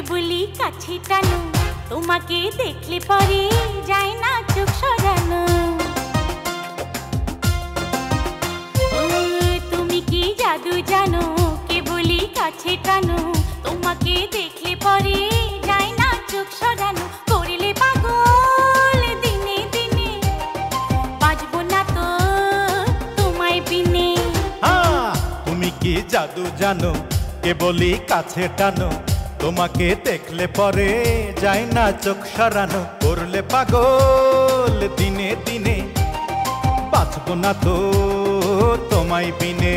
বলি কাছে টানো, তোমাকে দেখলে পরে যায় না চোখ সরানো। তুমি কি জাদু জানো, কে বলি কাছে টানো, তোমাকে দেখলে পরে যায় না চোখ সরানো। করলে পাগল দিনে দিনে, বাজবো না তো তোমায় বিনে। তুমি কি জাদু জানো, কে বলি কাছে টানো, তোমাকে দেখলে পরে যায় না চোখ সরানো। করলে পাগল দিনে দিনে, বাঁচবো না তো তোমায় বিনে।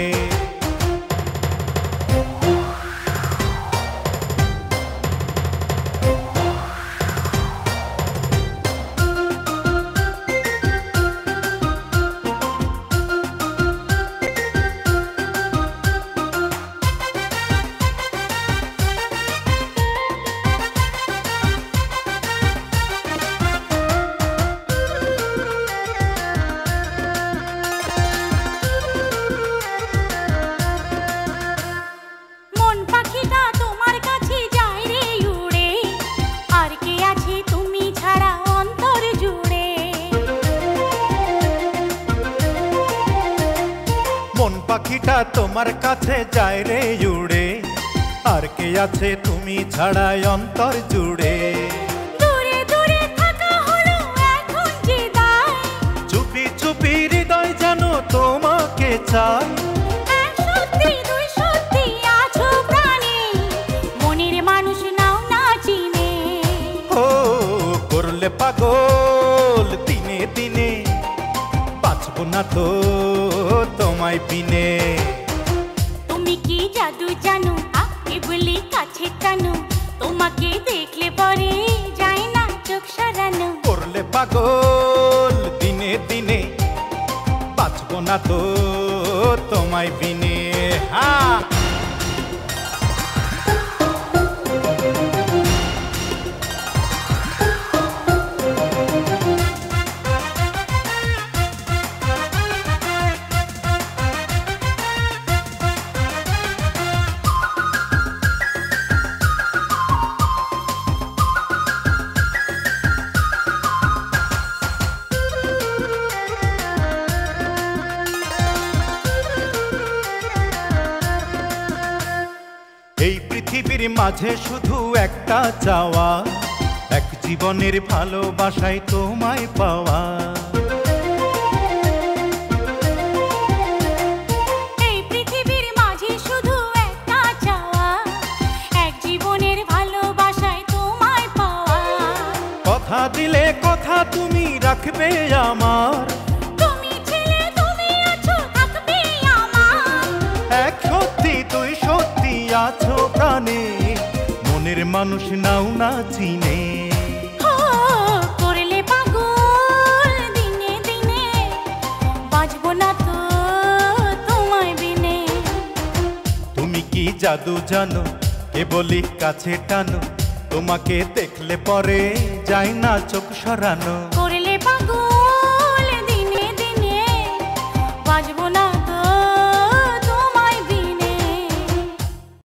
মন পাখিটা তোমার কাছে যায় রে উড়ে, আর কে আছে তুমি ছাড়া অন্তর জুড়ে। দূরে দূরে থাকা হলো এখন যে দায়, চুপি চুপি হৃদয় জানো তোমাকে চাই। এক সত্যি দুই সত্যি আছো প্রাণে, মনের মানুষ নাও না চিনে। ও করলে পাগল দিনে দিনে, বাঁচবো না তো তোমায় বিনে। তুমি কি জাদু জানো, কে বলি কাছে টানো, তোমাকে দেখলে পরে যায় না চোখ সরানো। করলে পাগল দিনে দিনে, বাঁচবো না তো তোমায় বিনে। এই পৃথিবীর মাঝে শুধু একটা চাওয়া, এক জীবনের ভালোবাসায় তোমায় পাওয়া। এই পৃথিবীর মাঝে শুধু একটা চাওয়া, এক জীবনের ভালোবাসায় তোমায় পাওয়া। কথা দিলে কথা তুমি রাখবে আমার, তুমি ছেলে তুমি আছো থাকবে আমার। এক সত্যি দুই সত্যি আছো প্রাণে, মনের মানুষ নাও না চিনে। করলে পাগল দিনে দিনে, বাজবো না তো তোমায় বিনে। তুমি কি জাদু জানো, কে বলি কাছে টানো, তোমাকে দেখলে পরে যায় না চোখ সরানো। করলে পাগল